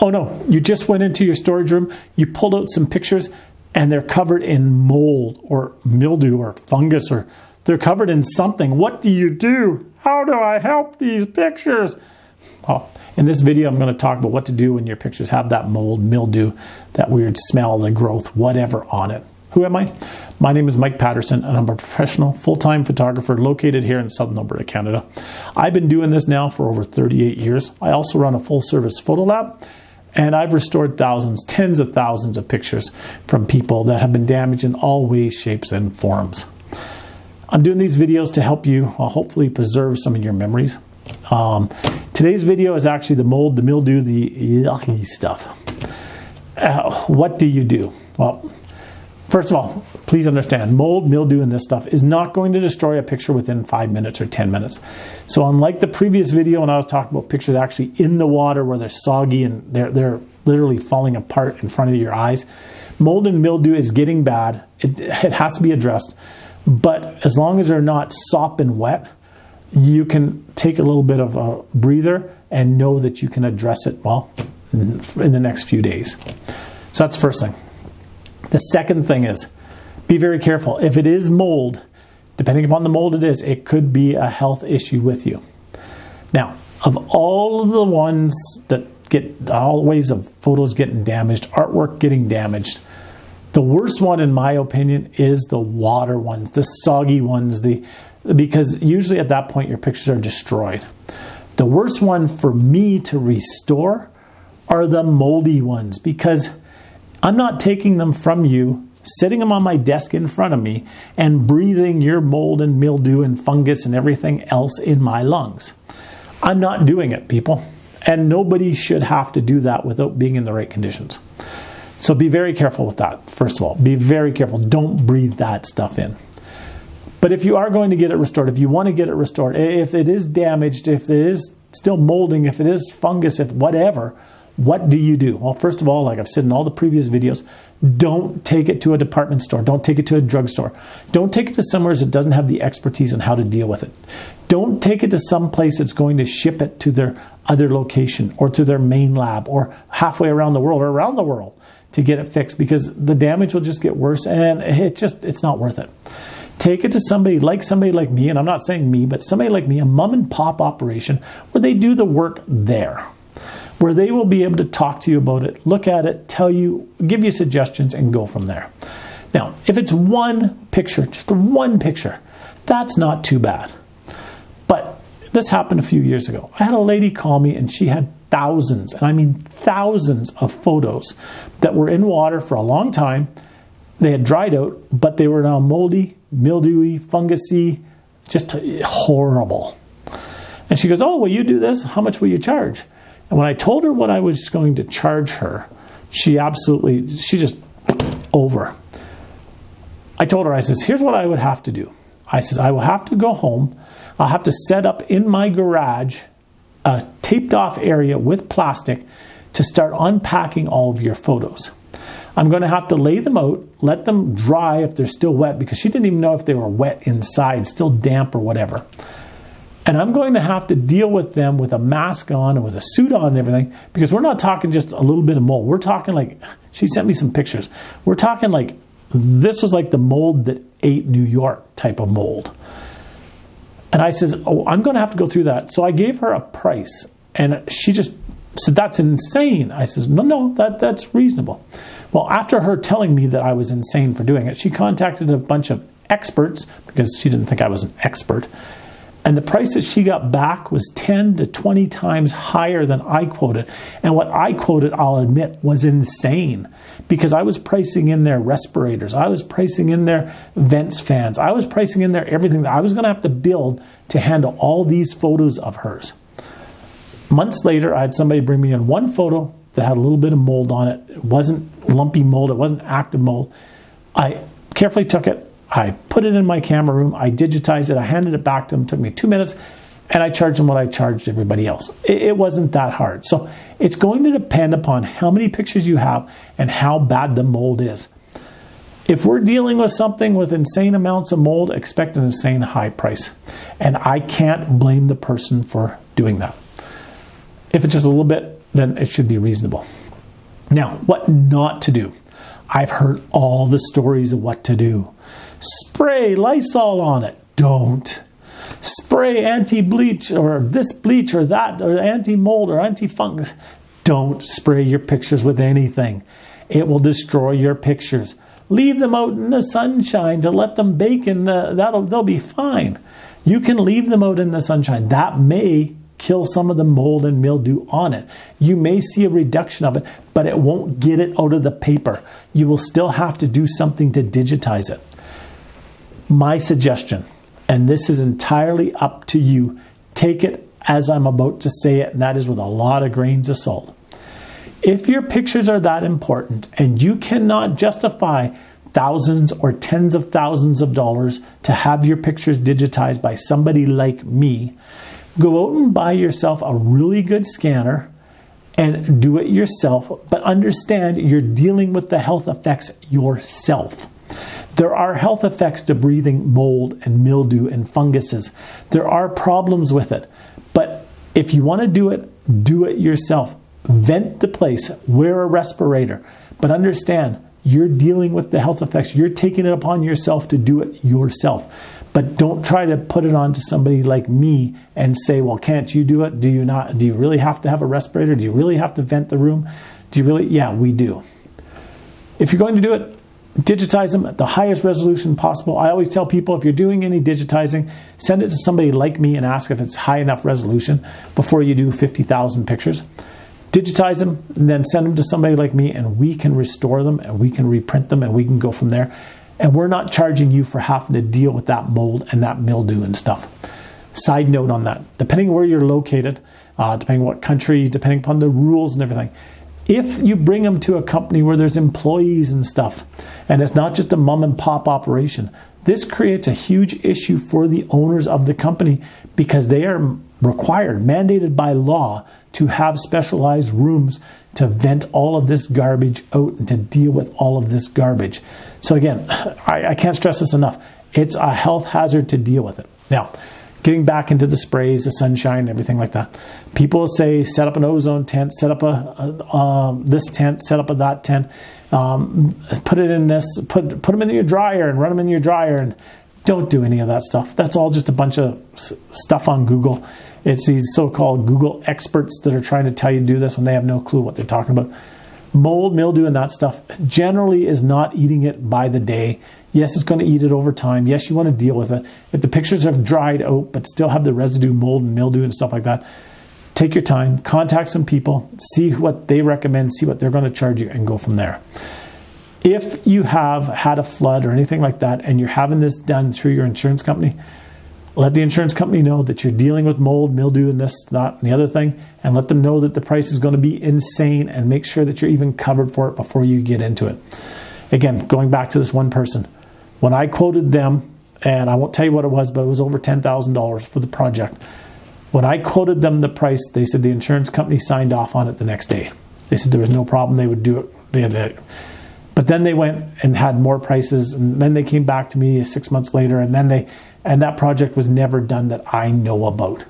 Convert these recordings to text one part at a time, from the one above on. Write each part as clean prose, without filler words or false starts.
Oh no, you just went into your storage room, you pulled out some pictures, and they're covered in mold or mildew or fungus, or they're covered in something. What do you do? How do I help these pictures? Well, in this video, I'm going to talk about what to do when your pictures have that mold, mildew, that weird smell, the growth, whatever on it. Who am I? My name is Mike Patterson, and I'm a professional full-time photographer located here in Southern Alberta, Canada. I've been doing this now for over 38 years. I also run a full-service photo lab, and I've restored thousands, tens of thousands of pictures from people that have been damaged in all ways, shapes, and forms. I'm doing these videos to help you hopefully preserve some of your memories. Today's video is actually the mold, the mildew, the yucky stuff. What do you do? Well, first of all, please understand, mold, mildew, and this stuff is not going to destroy a picture within 5 minutes or 10 minutes. So unlike the previous video when I was talking about pictures actually in the water where they're soggy and they're literally falling apart in front of your eyes, mold and mildew is getting bad. It has to be addressed. But as long as they're not sopping wet, you can take a little bit of a breather and know that you can address it well in the next few days. So that's the first thing. The second thing is, be very careful. If it is mold, depending upon the mold it could be a health issue with you. Now, of all of the ones that get, all ways of photos getting damaged, artwork getting damaged, the worst one, in my opinion, is the water ones, the soggy ones, because usually at that point your pictures are destroyed. The worst one for me to restore are the moldy ones, because I'm not taking them from you, sitting them on my desk in front of me, and breathing your mold and mildew and fungus and everything else in my lungs. I'm not doing it, people. And nobody should have to do that without being in the right conditions. So be very careful with that, first of all. Be very careful. Don't breathe that stuff in. But if you are going to get it restored, if you want to get it restored, if it is damaged, if it is still molding, if it is fungus, if whatever, what do you do? Well, first of all, like I've said in all the previous videos, don't take it to a department store. Don't take it to a drugstore. Don't take it to somewhere that doesn't have the expertise on how to deal with it. Don't take it to some place that's going to ship it to their other location or to their main lab or halfway around the world or around the world to get it fixed, because the damage will just get worse and it's not worth it. Take it to somebody like me, and I'm not saying me, but somebody like me, a mom and pop operation where they do the work there, where they will be able to talk to you about it, look at it, tell you, give you suggestions, and go from there. Now, if it's one picture, just one picture, that's not too bad. But this happened a few years ago. I had a lady call me, and she had thousands, and I mean thousands of photos that were in water for a long time. They had dried out, but they were now moldy, mildewy, fungusy, just horrible. And she goes, "Oh, will you do this? How much will you charge?" And when I told her what I was going to charge her, she just over. I told her, I says, "Here's what I would have to do." I says, "I will have to go home. I'll have to set up in my garage a taped off area with plastic to start unpacking all of your photos. I'm going to have to lay them out, let them dry if they're still wet," because she didn't even know if they were wet inside, still damp or whatever. "And I'm going to have to deal with them with a mask on and with a suit on and everything, because we're not talking just a little bit of mold. We're talking like," she sent me some pictures. "We're talking like, this was like the mold that ate New York type of mold." And I says, "Oh, I'm going to have to go through that." So I gave her a price, and she just said, "That's insane." I says, No, that's reasonable." Well, after her telling me that I was insane for doing it, she contacted a bunch of experts, because she didn't think I was an expert. And the price that she got back was 10 to 20 times higher than I quoted. And what I quoted, I'll admit, was insane, because I was pricing in their respirators. I was pricing in their vents fans. I was pricing in their everything that I was going to have to build to handle all these photos of hers. Months later, I had somebody bring me in one photo that had a little bit of mold on it. It wasn't lumpy mold. It wasn't active mold. I carefully took it. I put it in my camera room. I digitized it. I handed it back to him. It took me 2 minutes. And I charged him what I charged everybody else. It wasn't that hard. So it's going to depend upon how many pictures you have and how bad the mold is. If we're dealing with something with insane amounts of mold, expect an insane high price. And I can't blame the person for doing that. If it's just a little bit, then it should be reasonable. Now, what not to do? I've heard all the stories of what to do. Spray Lysol on it. Don't. Spray anti-bleach or this bleach or that or anti-mold or anti-fungus. Don't spray your pictures with anything. It will destroy your pictures. Leave them out in the sunshine to let them bake and they'll be fine. You can leave them out in the sunshine. That may kill some of the mold and mildew on it. You may see a reduction of it, but it won't get it out of the paper. You will still have to do something to digitize it. My suggestion, and this is entirely up to you, take it as I'm about to say it, and that is with a lot of grains of salt. If your pictures are that important and you cannot justify thousands or tens of thousands of dollars to have your pictures digitized by somebody like me, go out and buy yourself a really good scanner and do it yourself, but understand you're dealing with the health effects yourself. There are health effects to breathing mold and mildew and funguses. There are problems with it, but if you want to do it yourself. Vent the place, wear a respirator, but understand you're dealing with the health effects. You're taking it upon yourself to do it yourself. But don't try to put it on to somebody like me and say, well, can't you do it? Do you not? Do you really have to have a respirator? Do you really have to vent the room? Do you really? Yeah, we do. If you're going to do it, digitize them at the highest resolution possible. I always tell people, if you're doing any digitizing, send it to somebody like me and ask if it's high enough resolution before you do 50,000 pictures. Digitize them and then send them to somebody like me, and we can restore them and we can reprint them and we can go from there. And we're not charging you for having to deal with that mold and that mildew and stuff. Side note on that, depending where you're located, depending what country, depending upon the rules and everything, if you bring them to a company where there's employees and stuff, and it's not just a mom and pop operation, this creates a huge issue for the owners of the company because they are required, mandated by law, to have specialized rooms to vent all of this garbage out and to deal with all of this garbage. So again, I can't stress this enough. It's a health hazard to deal with it. Now, getting back into the sprays, the sunshine, everything like that. People say, set up an ozone tent, set up this tent, set up that tent, put it in this, put them in your dryer and run them in your dryer, and don't do any of that stuff. That's all just a bunch of stuff on Google. It's these so-called Google experts that are trying to tell you to do this when they have no clue what they're talking about. Mold, mildew, and that stuff generally is not eating it by the day. Yes, it's going to eat it over time. Yes, you want to deal with it. If the pictures have dried out but still have the residue, mold and mildew and stuff like that, take your time, contact some people, see what they recommend, see what they're going to charge you, and go from there. If you have had a flood or anything like that and you're having this done through your insurance company, let the insurance company know that you're dealing with mold, mildew, and this, that, and the other thing, and let them know that the price is going to be insane, and make sure that you're even covered for it before you get into it. Again, going back to this one person, when I quoted them, and I won't tell you what it was, but it was over $10,000 for the project. When I quoted them the price, they said the insurance company signed off on it the next day. They said there was no problem, they would do it. But then they went and had more prices, and then they came back to me 6 months later, and that project was never done that I know about.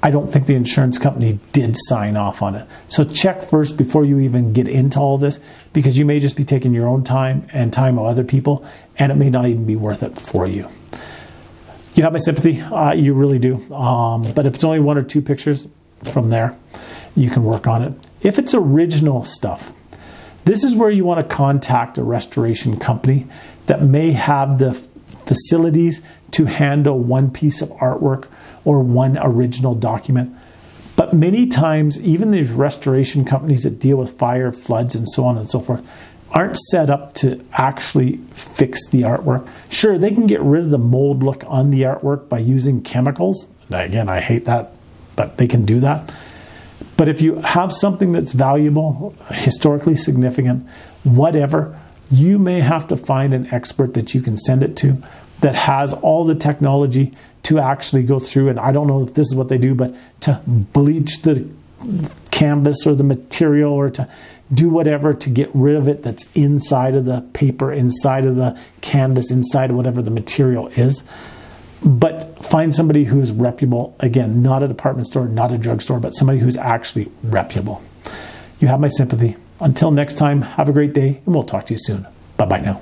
I don't think the insurance company did sign off on it. So check first before you even get into all this, because you may just be taking your own time and time of other people, and it may not even be worth it for you. You have my sympathy, you really do. But if it's only 1 or 2 pictures from there, you can work on it. If it's original stuff, this is where you want to contact a restoration company that may have the facilities to handle one piece of artwork or one original document. But many times, even these restoration companies that deal with fire, floods, and so on and so forth, aren't set up to actually fix the artwork. Sure, they can get rid of the mold look on the artwork by using chemicals. Again, I hate that, but they can do that. But if you have something that's valuable, historically significant, whatever, you may have to find an expert that you can send it to that has all the technology to actually go through, and I don't know if this is what they do, but to bleach the canvas or the material, or to do whatever to get rid of it that's inside of the paper, inside of the canvas, inside of whatever the material is. But find somebody who is reputable. Again, not a department store, not a drugstore, but somebody who's actually reputable. You have my sympathy. Until next time, have a great day, and we'll talk to you soon. Bye-bye now.